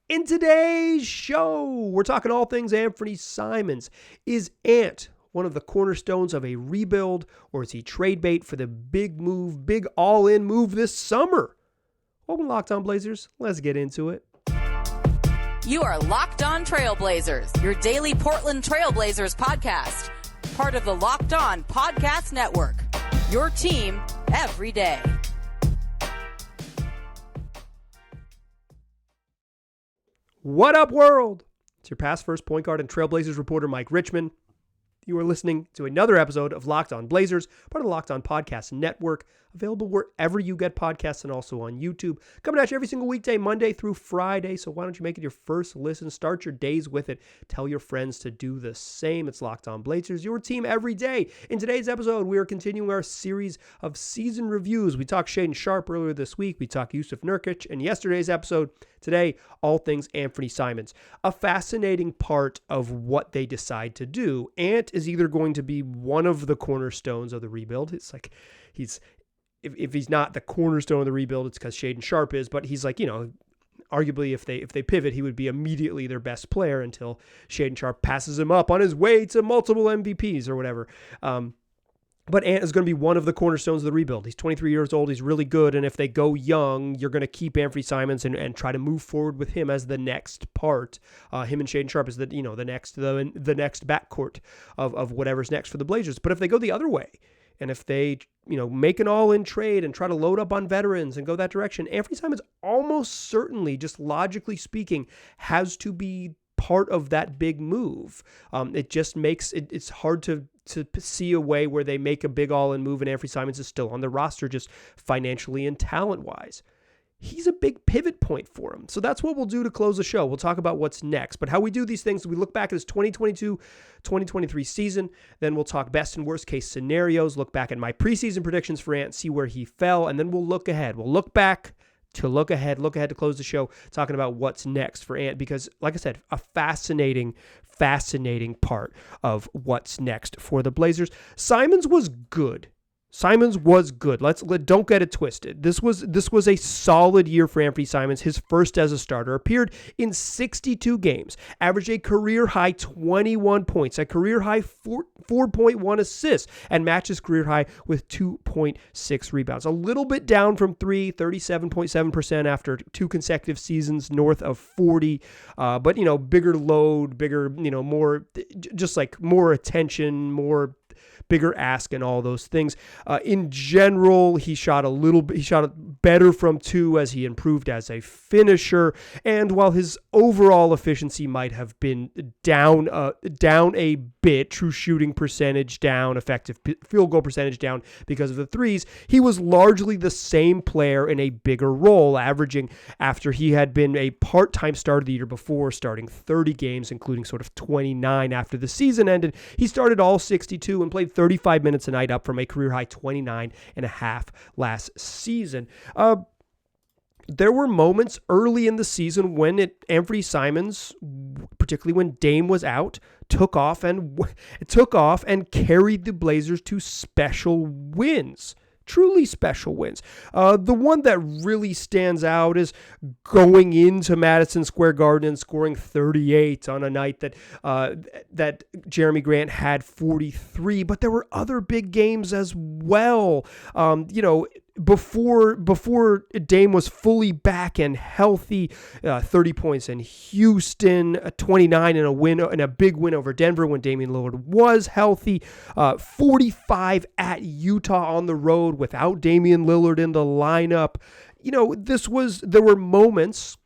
In today's show, we're talking all things Anfernee Simons. Is Ant one of the cornerstones of a rebuild, or is he trade bait for the big move, big all-in move this summer? Welcome to Locked On Blazers. Let's get into it. You are Locked On Trailblazers, your daily Portland Trailblazers podcast. Part of the Locked On Podcast Network, your team every day. What up, world? It's your past first point guard and Trailblazers reporter, Mike Richmond. You are listening to another episode of Locked On Blazers, part of the Locked On Podcast Network, available wherever you get podcasts and also on YouTube. Coming at you every single weekday, Monday through Friday. So why don't you make it your first listen? Start your days with it. Tell your friends to do the same. It's Locked On Blazers, your team every day. In today's episode, we are continuing our series of season reviews. We talked Shaedon Sharpe earlier this week. We talked Jusuf Nurkic in yesterday's episode. Today, all things Anfernee Simons. A fascinating part of what they decide to do. Ant is either going to be one of the cornerstones of the rebuild. It's like if he's not the cornerstone of the rebuild, it's because Shaedon Sharpe is, but he's like, arguably if they pivot, he would be immediately their best player until Shaedon Sharpe passes him up on his way to multiple MVPs or whatever. But Ant is going to be one of the cornerstones of the rebuild. He's 23 years old. He's really good. And if they go young, you're going to keep Anfernee Simons and try to move forward with him as the next part. Him and Shaedon Sharpe is the next backcourt of whatever's next for the Blazers. But if they go the other way, and if they make an all-in trade and try to load up on veterans and go that direction, Anfernee Simons almost certainly, just logically speaking, has to be part of that big move. It just makes it's hard to see a way where they make a big all-in move and Anfernee Simons is still on the roster just financially and talent-wise. He's a big pivot point for him. So that's what we'll do to close the show. We'll talk about what's next. But how we do these things, we look back at this 2022-2023 season. Then we'll talk best and worst case scenarios, look back at my preseason predictions for Ant, see where he fell, and then we'll look ahead. We'll look back to look ahead to close the show, talking about what's next for Ant, because like I said, a fascinating part of what's next for the Blazers. Simons was good. Don't get it twisted. This was a solid year for Anfernee Simons, his first as a starter. Appeared in 62 games, averaged a career high 21 points, a career high 4.1 assists, and matched his career high with 2.6 rebounds. A little bit down from 37.7% after two consecutive seasons north of 40. But bigger load, more, just like more attention, bigger ask and all those things. In general, he shot better from two as he improved as a finisher. And while his overall efficiency might have been down a bit, true shooting percentage down, effective field goal percentage down because of the threes, he was largely the same player in a bigger role, averaging, after he had been a part-time starter the year before, starting 30 games, including sort of 29 after the season ended. He started all 62 and played 35 minutes a night, up from a career-high 29 and a half last season. There were moments early in the season when Anfernee Simons, particularly when Dame was out, took off and carried the Blazers to special wins. Truly special wins. The one that really stands out is going into Madison Square Garden and scoring 38 on a night that Jeremy Grant had 43. But there were other big games as well. Before Dame was fully back and healthy, 30 points in Houston, 29 in a big win over Denver when Damian Lillard was healthy, 45 at Utah on the road without Damian Lillard in the lineup. There were moments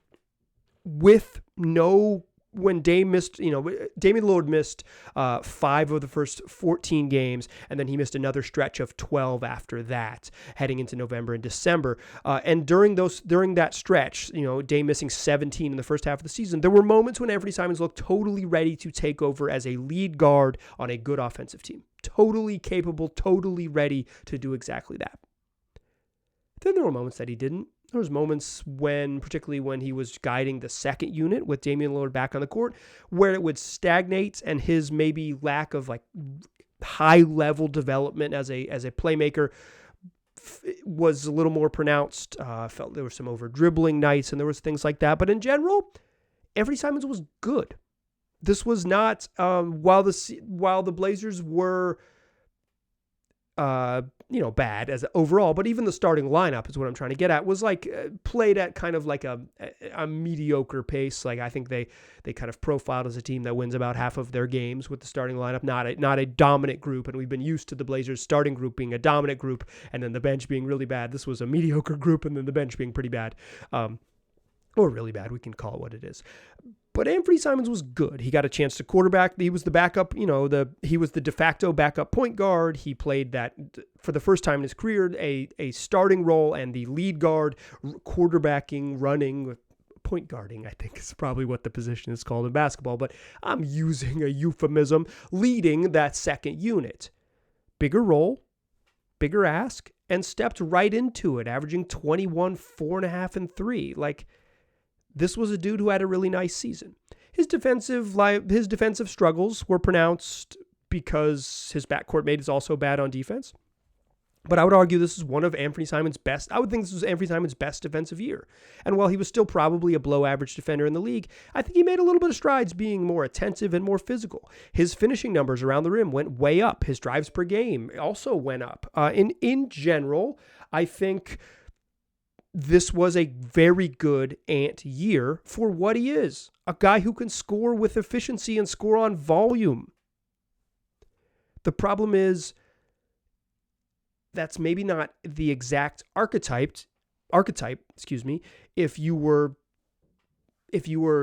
when Damian Lillard missed 5 of the first 14 games, and then he missed another stretch of 12 after that, heading into November and December. And during that stretch, Dame missing 17 in the first half of the season, there were moments when Anfernee Simons looked totally ready to take over as a lead guard on a good offensive team. Totally capable, totally ready to do exactly that. Then there were moments that he didn't. There was moments particularly when he was guiding the second unit with Damian Lillard back on the court, where it would stagnate and his maybe lack of high level development as a playmaker was a little more pronounced. Felt there were some over dribbling nights and there was things like that. But in general, Anfernee Simons was good. This was not, while the Blazers were, bad as overall, but even the starting lineup is what I'm trying to get at, was like played at kind of like a mediocre pace. Like I think they kind of profiled as a team that wins about half of their games with the starting lineup, not a dominant group. And we've been used to the Blazers starting group being a dominant group and then the bench being really bad. This was a mediocre group and then the bench being pretty bad, or really bad. We can call it what it is. But Anfernee Simons was good. He got a chance to quarterback. He was the backup, he was the de facto backup point guard. He played that for the first time in his career, a starting role and the lead guard, quarterbacking, running, point guarding, I think is probably what the position is called in basketball, but I'm using a euphemism, leading that second unit. Bigger role, bigger ask, and stepped right into it, averaging 21, 4.5, and 3. Like, this was a dude who had a really nice season. His defensive struggles were pronounced because his backcourt mate is also bad on defense. But I would argue this is one of Anfernee Simons' best. I would think this was Anfernee Simons' best defensive year. And while he was still probably a below-average defender in the league, I think he made a little bit of strides being more attentive and more physical. His finishing numbers around the rim went way up. His drives per game also went up. In general, I think this was a very good Ant year for what he is. A guy who can score with efficiency and score on volume. The problem is that's maybe not the exact archetype, if you were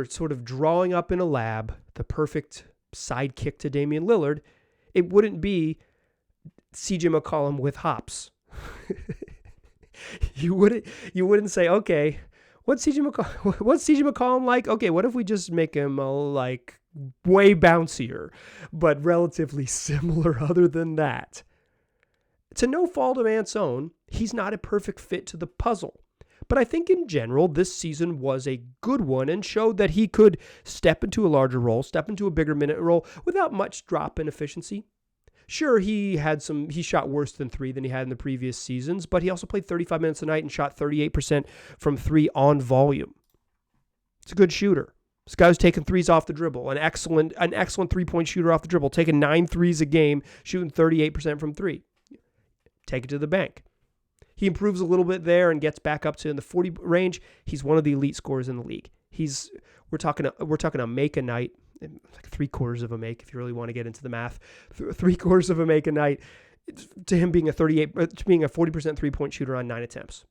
sort of drawing up in a lab the perfect sidekick to Damian Lillard, it wouldn't be CJ McCollum with hops. You wouldn't say, okay, what's CJ McCollum like? Okay, what if we just make him like way bouncier, but relatively similar other than that? To no fault of Ant's own, he's not a perfect fit to the puzzle. But I think in general, this season was a good one and showed that he could step into a larger role, step into a bigger minute role without much drop in efficiency. Sure, he shot worse than 3 than he had in the previous seasons, but he also played 35 minutes a night and shot 38% from 3 on volume. It's a good shooter. This guy was taking threes off the dribble, an excellent 3-point shooter off the dribble, taking 9 threes a game, shooting 38% from 3. Take it to the bank. He improves a little bit there and gets back up to in the 40 range. He's one of the elite scorers in the league. We're talking a make a night, like 3/4 of a make if you really want to get into the math. 3/4 of a make a night to him being a 40% 3-point shooter on 9 attempts.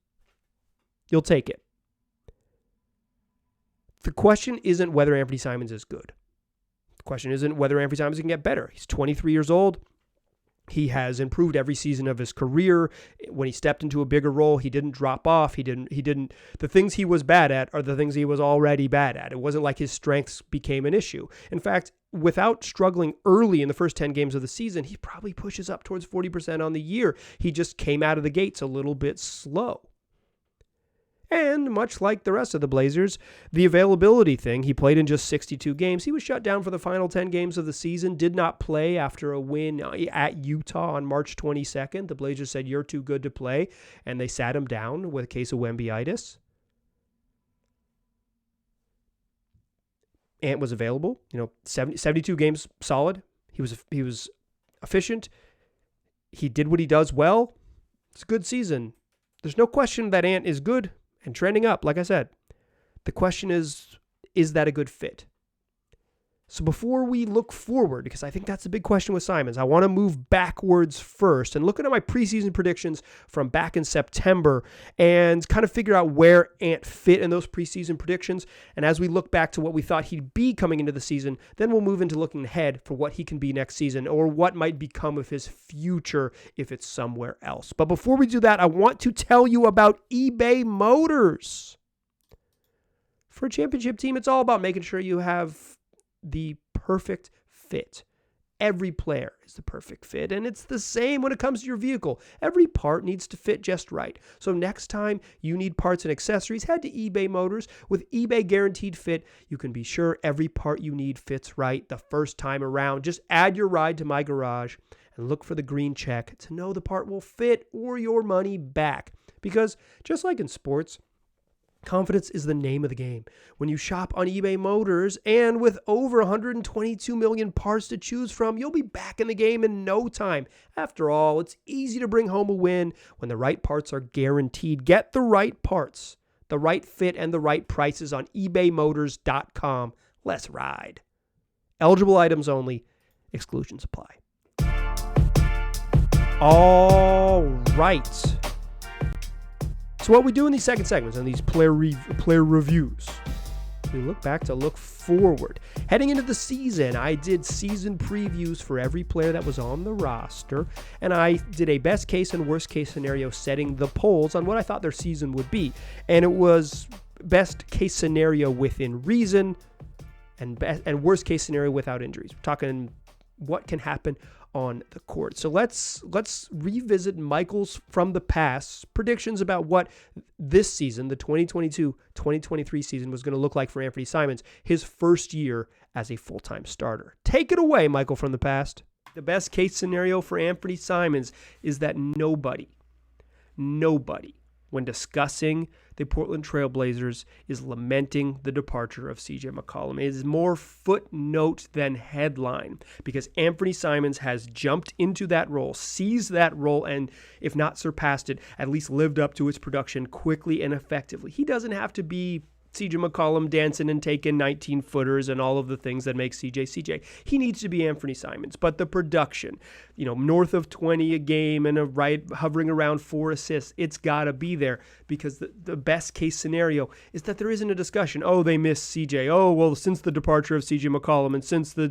You'll take it. The question isn't whether Anfernee Simons is good. The question isn't whether Anfernee Simons can get better. He's 23 years old. He has improved every season of his career. When he stepped into a bigger role, he didn't drop off. The things he was bad at are the things he was already bad at. It wasn't like his strengths became an issue. In fact, without struggling early in the first 10 games of the season, he probably pushes up towards 40% on the year. He just came out of the gates a little bit slow. And much like the rest of the Blazers, the availability thing, he played in just 62 games. He was shut down for the final 10 games of the season, did not play after a win at Utah on March 22nd. The Blazers said, "You're too good to play," and they sat him down with a case of Wemby-itis. Ant was available, 72 games solid. He was efficient. He did what he does well. It's a good season. There's no question that Ant is good and trending up, like I said. The question is that a good fit? So before we look forward, because I think that's the big question with Simons, I want to move backwards first and look at my preseason predictions from back in September and kind of figure out where Ant fit in those preseason predictions. And as we look back to what we thought he'd be coming into the season, then we'll move into looking ahead for what he can be next season or what might become of his future if it's somewhere else. But before we do that, I want to tell you about eBay Motors. For a championship team, it's all about making sure you have the perfect fit. Every player is the perfect fit, and it's the same when it comes to your vehicle. Every part needs to fit just right. So next time you need parts and accessories, head to eBay Motors. With eBay Guaranteed Fit, you can be sure every part you need fits right the first time around. Just add your ride to my garage and look for the green check to know the part will fit or your money back. Because just like in sports, Confidence is the name of the game. When you shop on eBay Motors, and with over 122 million parts to choose from, you'll be back in the game in no time. After all, it's easy to bring home a win when the right parts are guaranteed. Get the right parts, the right fit, and the right prices on ebaymotors.com. Let's ride. Eligible items only. Exclusions apply. All right. So what we do in these second segments and these player reviews, we look back to look forward. Heading into the season, I did season previews for every player that was on the roster, and I did a best case and worst case scenario setting the polls on what I thought their season would be. And it was best case scenario within reason and worst case scenario without injuries. We're talking what can happen on the court. So let's revisit Michael's from the past predictions about what this season, the 2022-2023 season, was going to look like for Anfernee Simons, his first year as a full-time starter. Take it away, Michael from the past. The best case scenario for Anfernee Simons is that nobody, when discussing the Portland Trail Blazers, is lamenting the departure of CJ McCollum. It is more footnote than headline, because Anfernee Simons has jumped into that role, seized that role, and if not surpassed it, at least lived up to its production quickly and effectively. He doesn't have to be CJ McCollum dancing and taking 19 footers and all of the things that make CJ. He needs to be Anfernee Simons. But the production, north of 20 a game and hovering around 4 assists, it's got to be there, because the best case scenario is that there isn't a discussion. Oh, they missed CJ. Oh, well, since the departure of CJ McCollum and since the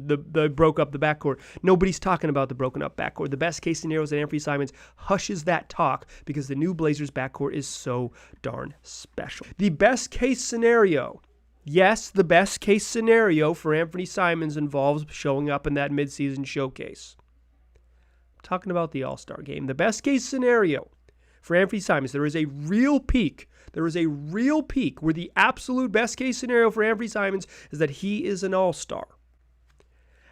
broke up the backcourt, nobody's talking about the broken up backcourt. The best case scenario is that Anfernee Simons hushes that talk because the new Blazers backcourt is so darn special. The best case scenario, yes, the best case scenario for Anfernee Simons involves showing up in that midseason showcase. I'm talking about the All-Star game. The best case scenario for Anfernee Simons, there is a real peak. There is a real peak where the absolute best case scenario for Anfernee Simons is that he is an All-Star.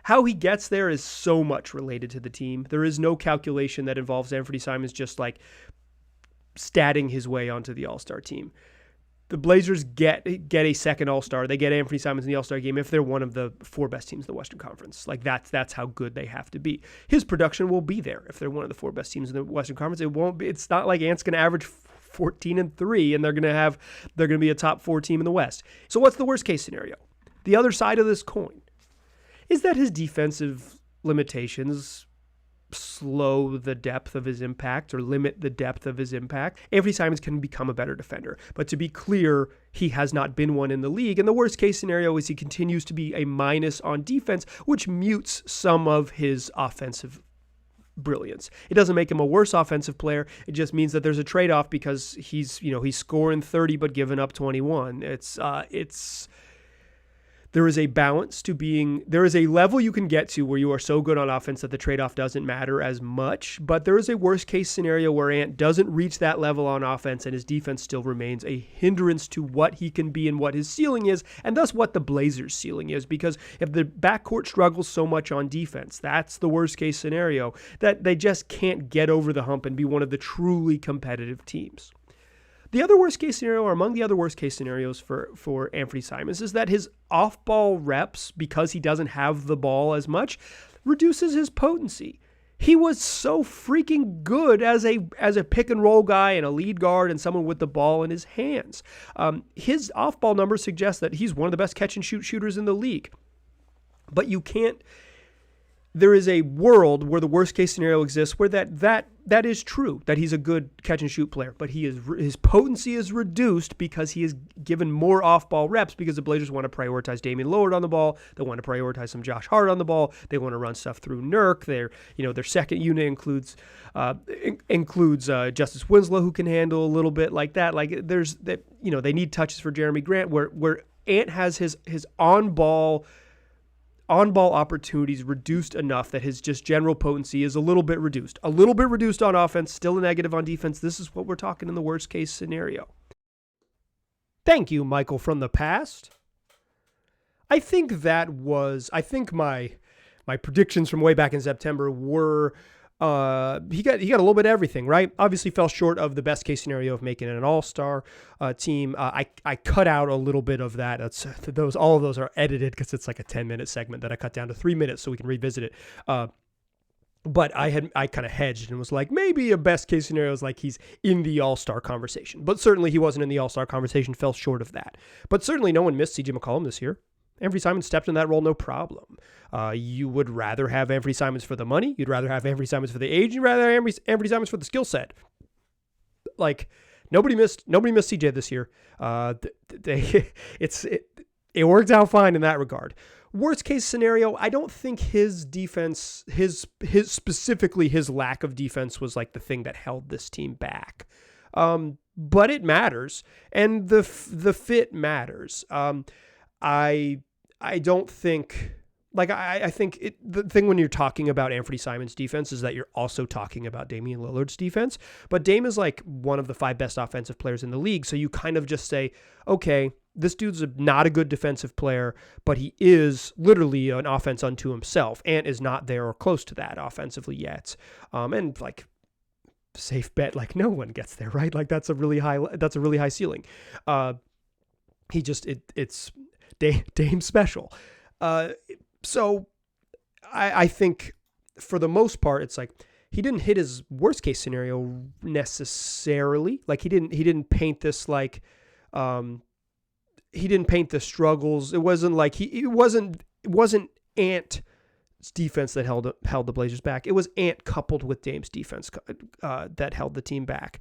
How he gets there is so much related to the team. There is no calculation that involves Anfernee Simons just like statting his way onto the All-Star team. The Blazers get a second All-Star. They get Anfernee Simons in the All-Star game if they're one of the 4 best teams in the Western Conference. Like that's how good they have to be. His production will be there if they're one of the 4 best teams in the Western Conference. It won't be. It's not like Ant's going to average 14-3 and they're going to be a top 4 team in the West. So what's the worst case scenario? The other side of this coin is that his defensive limitations slow the depth of his impact or limit the depth of his impact. Anfernee Simons can become a better defender, but to be clear, he has not been one in the league. And the worst case scenario is he continues to be a minus on defense, which mutes some of his offensive brilliance. It doesn't make him a worse offensive player. It just means that there's a trade-off because he's scoring 30 but giving up 21. There is a balance to there is a level you can get to where you are so good on offense that the trade-off doesn't matter as much, but there is a worst-case scenario where Ant doesn't reach that level on offense and his defense still remains a hindrance to what he can be and what his ceiling is, and thus what the Blazers' ceiling is, because if the backcourt struggles so much on defense, that's the worst-case scenario, that they just can't get over the hump and be one of the truly competitive teams. The other worst-case scenario, or among the other worst-case scenarios for Anfernee Simons, is that his off-ball reps, because he doesn't have the ball as much, reduces his potency. He was so freaking good as a pick-and-roll guy and a lead guard and someone with the ball in his hands. His off-ball numbers suggest that he's one of the best catch-and-shoot shooters in the league. But you can't... There is a world where the worst case scenario exists where that is true, that he's a good catch and shoot player, but his potency is reduced because he is given more off-ball reps because the Blazers want to prioritize Damian Lillard on the ball. They want to prioritize some Josh Hart on the ball. They want to run stuff through Nurk. Their second unit includes Justice Winslow, who can handle a little bit like that. Like they need touches for Jeremy Grant where Ant has his on-ball opportunities reduced enough that his just general potency is a little bit reduced on offense, still a negative on defense. This is what we're talking in the worst case scenario. Thank you, Michael from the past. I think my predictions from way back in September were he got a little bit of everything, right? Obviously fell short of the best case scenario of making an all-star team. I cut out a little bit of that. All of those are edited because it's like a 10-minute segment that I cut down to 3 minutes so we can revisit it. But I kind of hedged and was like, maybe a best case scenario is like he's in the all-star conversation. But certainly he wasn't in the all-star conversation, fell short of that. But certainly no one missed CJ McCollum this year. Anfernee Simons stepped in that role, no problem. You would rather have Anfernee Simons for the money. You'd rather have Anfernee Simons for the age. You'd rather have Anfernee Simons for the skill set. Like, nobody missed CJ this year. It worked out fine in that regard. Worst case scenario, I don't think his defense, specifically his lack of defense was like the thing that held this team back. But it matters, and the fit matters. I don't think, like, I think the thing when you're talking about Anfernee Simons' defense is that you're also talking about Damian Lillard's defense. But Dame is like one of the 5 best offensive players in the league. So you kind of just say, okay, this dude's not a good defensive player, but he is literally an offense unto himself. Ant is not there or close to that offensively yet. And like, safe bet, like no one gets there, right? Like that's a really high ceiling. It's Dame special. So I think for the most part, it's like he didn't hit his worst case scenario necessarily. Like he didn't paint this like, he didn't paint the struggles. It wasn't like it wasn't Ant's defense that held the Blazers back. It was Ant coupled with Dame's defense that held the team back.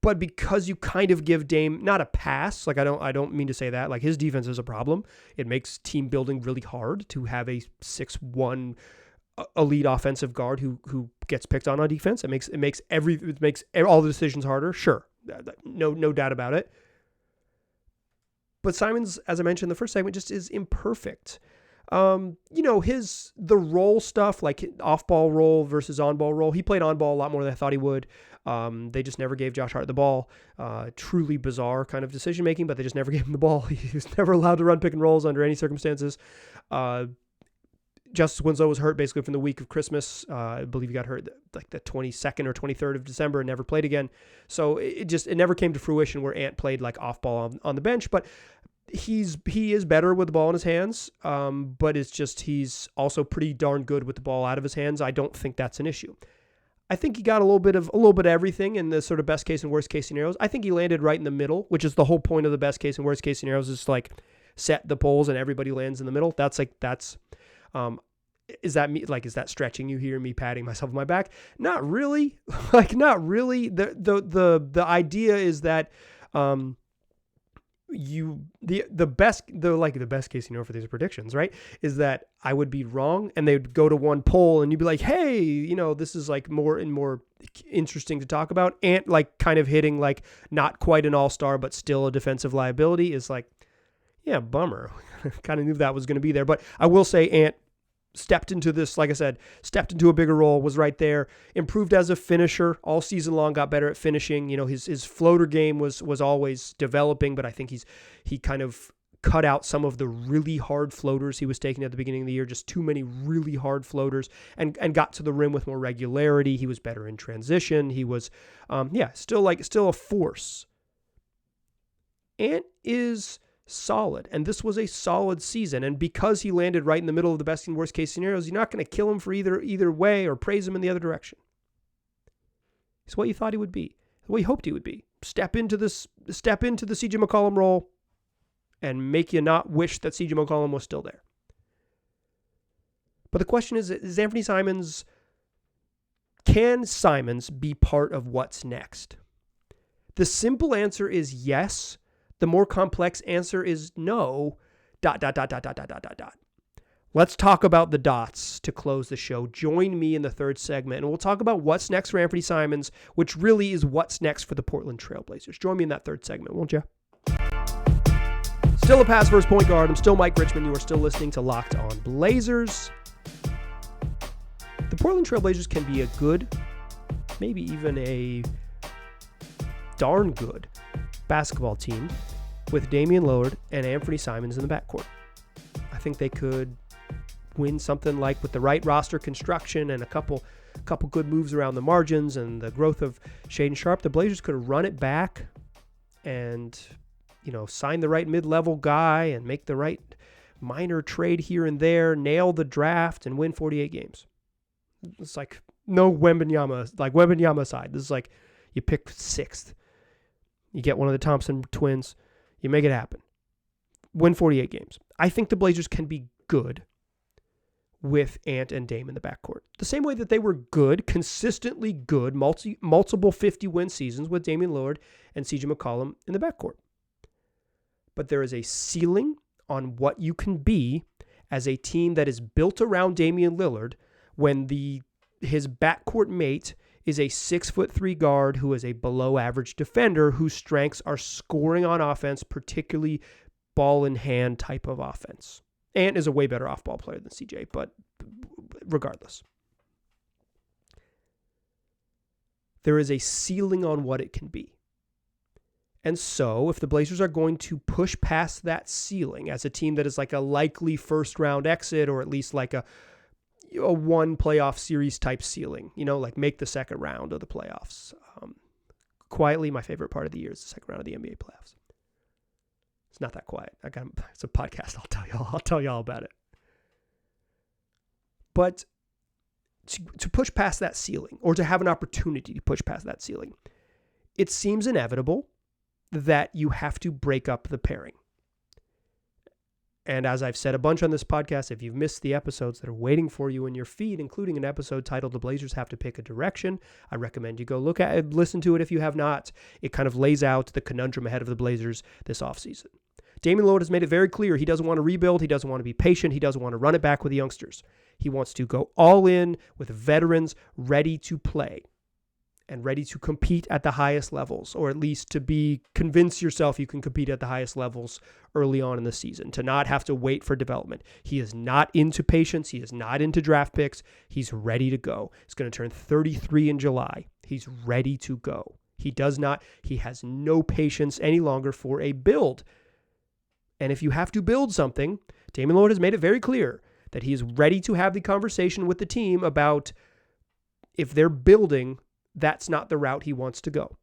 But because you kind of give Dame not a pass, like I don't mean to say that, like his defense is a problem. It makes team building really hard to have a 6'1" elite offensive guard who gets picked on defense. It makes all the decisions harder. Sure, no doubt about it. But Simons, as I mentioned in the first segment, just is imperfect. The role stuff, like off-ball role versus on-ball role, he played on-ball a lot more than I thought he would. They just never gave Josh Hart the ball. Truly bizarre kind of decision-making, but they just never gave him the ball. He was never allowed to run pick and rolls under any circumstances. Justice Winslow was hurt basically from the week of Christmas. I believe he got hurt like the 22nd or 23rd of December and never played again. So it never came to fruition where Ant played like off-ball on the bench, but he is better with the ball in his hands, but it's just he's also pretty darn good with the ball out of his hands. I don't think that's an issue. I think he got a little bit of everything in the sort of best case and worst case scenarios. I think he landed right in the middle, which is the whole point of the best case and worst case scenarios, is like set the poles and everybody lands in the middle. Is that stretching you here, me patting myself on my back? Not really. Not really. The idea is that the best case scenario for these predictions, right, is that I would be wrong and they would go to one poll and you'd be like, hey, this is like more and more interesting to talk about. Ant like kind of hitting like not quite an all-star but still a defensive liability is like, yeah, bummer. Kind of knew that was going to be there. But I will say Ant stepped into this, like I said, stepped into a bigger role, was right there, improved as a finisher all season long, got better at finishing. His floater game was always developing, but I think he kind of cut out some of the really hard floaters he was taking at the beginning of the year, just too many really hard floaters, and got to the rim with more regularity. He was better in transition. He was, still a force. Ant is solid, and this was a solid season, and because he landed right in the middle of the best and worst case scenarios, you're not going to kill him for either way or praise him in the other direction. It's what you thought he would be, what you hoped he would be. Step into the CJ McCollum role and make you not wish that CJ McCollum was still there. But the question is Anfernee Simons, can Simons be part of what's next? The simple answer is yes. The more complex answer is no. ... Let's talk about the dots to close the show. Join me in the third segment, and we'll talk about what's next for Anfernee Simons, which really is what's next for the Portland Trail Blazers. Join me in that third segment, won't you? Still a pass first point guard. I'm still Mike Richmond. You are still listening to Locked On Blazers. The Portland Trail Blazers can be a good, maybe even a darn good basketball team with Damian Lillard and Anfernee Simons in the backcourt. I think they could win something like, with the right roster construction and a couple a couple good moves around the margins and the growth of Shaedon Sharpe, the Blazers could have run it back and, sign the right mid-level guy and make the right minor trade here and there, nail the draft, and win 48 games. It's like no Wembanyama aside. This is like you pick 6th. You get one of the Thompson twins. You make it happen. Win 48 games. I think the Blazers can be good with Ant and Dame in the backcourt. The same way that they were good, consistently good, multiple 50-win seasons with Damian Lillard and CJ McCollum in the backcourt. But there is a ceiling on what you can be as a team that is built around Damian Lillard when his backcourt mate is a 6'3" guard who is a below-average defender whose strengths are scoring on offense, particularly ball-in-hand type of offense. Ant is a way better off-ball player than CJ, but regardless. There is a ceiling on what it can be. And so, if the Blazers are going to push past that ceiling as a team that is like a likely first-round exit or at least like a one playoff series type ceiling, like make the second round of the playoffs. Quietly, my favorite part of the year is the second round of the NBA playoffs. It's not that quiet. It's a podcast. I'll tell y'all about it. But to push past that ceiling, or to have an opportunity to push past that ceiling, it seems inevitable that you have to break up the pairing. And as I've said a bunch on this podcast, if you've missed the episodes that are waiting for you in your feed, including an episode titled The Blazers Have to Pick a Direction, I recommend you go look at it, listen to it if you have not. It kind of lays out the conundrum ahead of the Blazers this offseason. Damian Lillard has made it very clear he doesn't want to rebuild, he doesn't want to be patient, he doesn't want to run it back with the youngsters. He wants to go all in with veterans ready to play and ready to compete at the highest levels, or at least to convince yourself you can compete at the highest levels early on in the season, to not have to wait for development. He is not into patience. He is not into draft picks. He's ready to go. He's going to turn 33 in July. He's ready to go. He has no patience any longer for a build. And if you have to build something, Damian Lillard has made it very clear that he is ready to have the conversation with the team about if they're building, that's not the route he wants to go.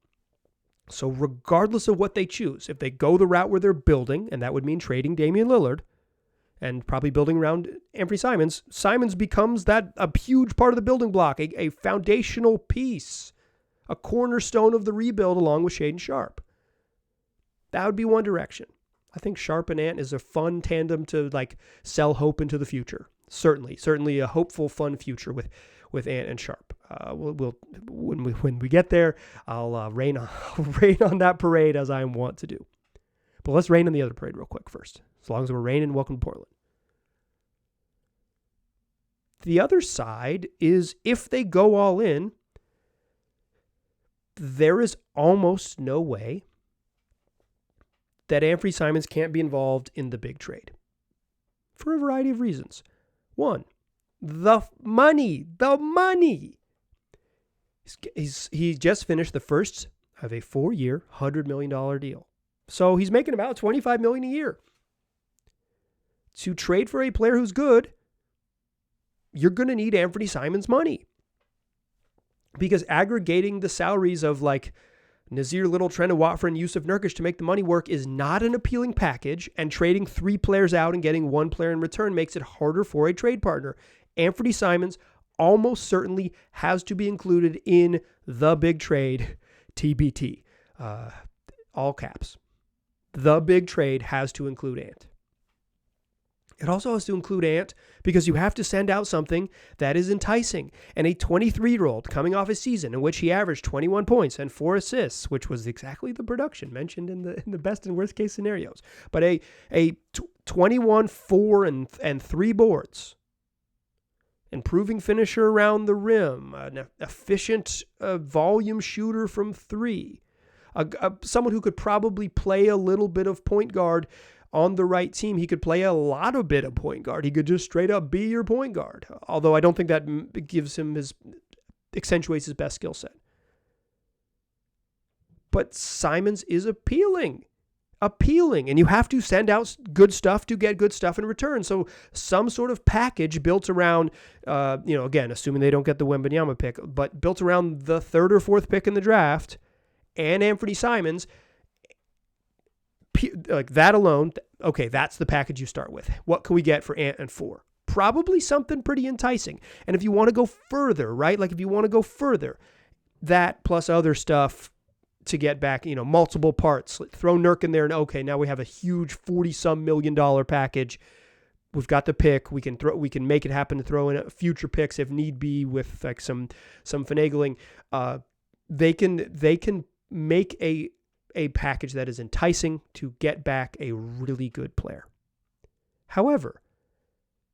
So regardless of what they choose, if they go the route where they're building, and that would mean trading Damian Lillard and probably building around Anfernee Simons, Simons becomes a huge part of the building block, a foundational piece, a cornerstone of the rebuild along with Shaedon Sharpe. That would be one direction. I think Sharpe and Ant is a fun tandem to sell hope into the future. Certainly a hopeful, fun future with Ant and Sharpe. When we get there, I'll rain on that parade as I want to do. But let's rain on the other parade real quick first. As long as we're raining, welcome to Portland. The other side is if they go all in, there is almost no way that Anfernee Simons can't be involved in the big trade for a variety of reasons. One, the money. He just finished the first of a 4-year, $100 million deal. So he's making about $25 million a year. To trade for a player who's good, you're going to need Anfernee Simons' money. Because aggregating the salaries of Nazir Little, Trendon Watford, and Yusuf Nurkic to make the money work is not an appealing package, and trading 3 players out and getting 1 player in return makes it harder for a trade partner. Anfernee Simons almost certainly has to be included in the big trade, TBT, all caps. The big trade has to include Ant. It also has to include Ant because you have to send out something that is enticing. And a 23-year-old coming off a season in which he averaged 21 points and 4 assists, which was exactly the production mentioned in the best and worst case scenarios. But a 21, 4, and 3 boards, improving finisher around the rim, an efficient volume shooter from 3, someone who could probably play a little bit of point guard on the right team. He could play a lot of bit of point guard. He could just straight up be your point guard. Although I don't think that accentuates his best skill set. But Simons is appealing. appealing, and you have to send out good stuff to get good stuff in return. So some sort of package built around, again, assuming they don't get the Wembanyama pick, but built around the 3rd or 4th pick in the draft and Anfernee Simons, like that alone, okay, that's the package you start with. What can we get for Ant and 4? Probably something pretty enticing. And if you want to go further, right? Like if you want to go further, that plus other stuff to get back, multiple parts. Throw Nurk in there and okay, now we have a huge $40-some million package. We've got the pick. We can make it happen to throw in future picks if need be with like some finagling. They can make a package that is enticing to get back a really good player. However,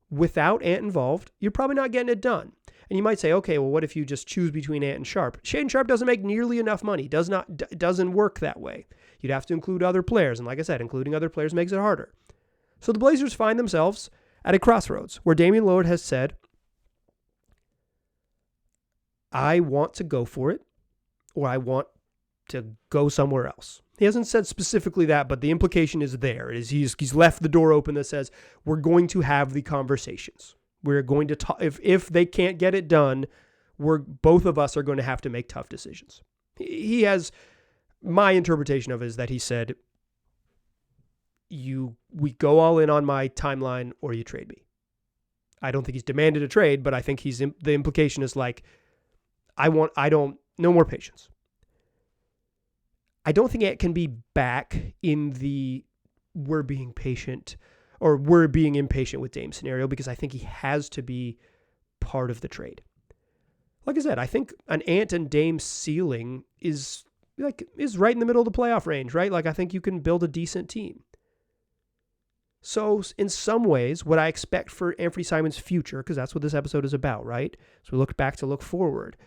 without Ant involved, you're probably not getting it done. And you might say, okay, well, what if you just choose between Ant and Sharp? Shaedon Sharp doesn't make nearly enough money. Doesn't work that way. You'd have to include other players. And like I said, including other players makes it harder. So the Blazers find themselves at a crossroads where Damian Lillard has said, I want to go for it, or I want to go somewhere else. He hasn't said specifically that, but the implication is there. He's left the door open that says, we're going to have the conversations. We're going to talk. If they can't get it done, both of us are going to have to make tough decisions. He has, my interpretation of it is that he said, we go all in on my timeline or you trade me. I don't think he's demanded a trade, but I think the implication is like, no more patience. I don't think it can be back in the we're being patient or we're being impatient with Dame scenario, because I think he has to be part of the trade. Like I said, I think an Ant and Dame ceiling is right in the middle of the playoff range, right? Like I think you can build a decent team. So in some ways, what I expect for Anfernee Simons' future, because that's what this episode is about, right? So we look back to look forward,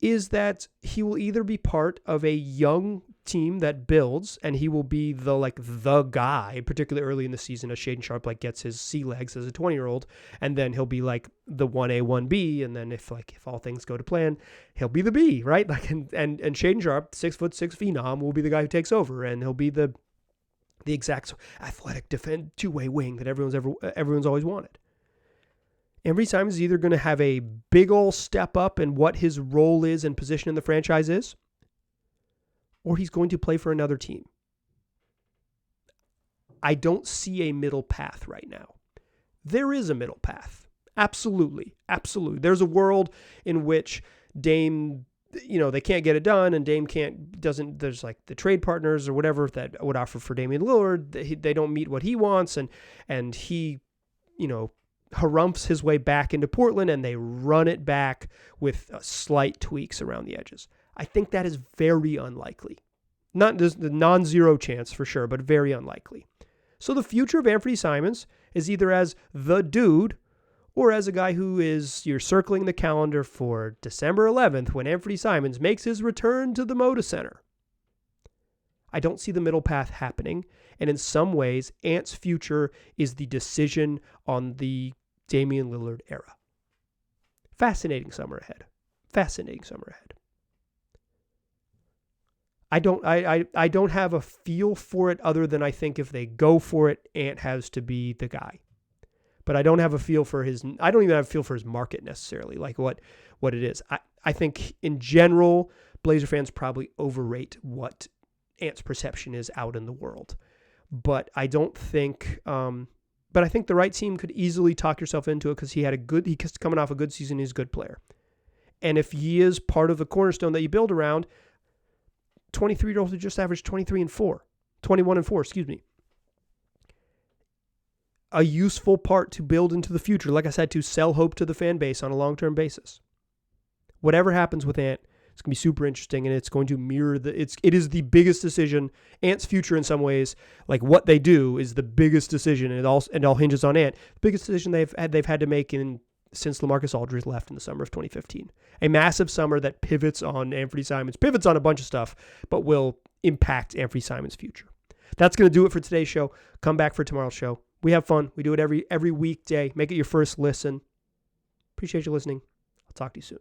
is that he will either be part of a young team that builds, and he will be the guy, particularly early in the season as Shaedon Sharp gets his sea legs as a 20-year-old, and then he'll be like the 1A, 1B, and then if all things go to plan, he'll be the B, right? And Shaedon Sharp, 6'6" phenom, will be the guy who takes over, and he'll be the exact athletic two-way wing that everyone's always wanted. Anfernee Simons is either going to have a big old step up in what his role is and position in the franchise is, or he's going to play for another team. I don't see a middle path right now. There is a middle path. Absolutely. Absolutely. There's a world in which Dame, they can't get it done, and Dame there's like the trade partners or whatever that would offer for Damian Lillard. They don't meet what he wants, and he, harumphs his way back into Portland, and they run it back with slight tweaks around the edges. I think that is very unlikely. There's the non-zero chance for sure, but very unlikely. So the future of Anfernee Simons is either as the dude or as a guy who you're circling the calendar for December 11th when Anfernee Simons makes his return to the Moda Center. I don't see the middle path happening, and in some ways, Ant's future is the decision on the Damian Lillard era. Fascinating summer ahead. I don't have a feel for it other than I think if they go for it, Ant has to be the guy. But I don't have a feel for I don't even have a feel for his market necessarily, like what it is. I think in general, Blazer fans probably overrate what Ant's perception is out in the world. But I don't think, but I think the right team could easily talk yourself into it because he's coming off a good season, he's a good player. And if he is part of the cornerstone that you build around, 23-year-olds who just averaged 21 and 4, excuse me. A useful part to build into the future, like I said, to sell hope to the fan base on a long-term basis. Whatever happens with Ant, it's going to be super interesting, and it's going to mirror it is the biggest decision. Ant's future in some ways, like what they do is the biggest decision, and it all hinges on Ant. The biggest decision they've had to make since LaMarcus Aldridge left in the summer of 2015. A massive summer that pivots on Anfernee Simons, pivots on a bunch of stuff, but will impact Anfernee Simons' future. That's going to do it for today's show. Come back for tomorrow's show. We have fun. We do it every weekday. Make it your first listen. Appreciate you listening. I'll talk to you soon.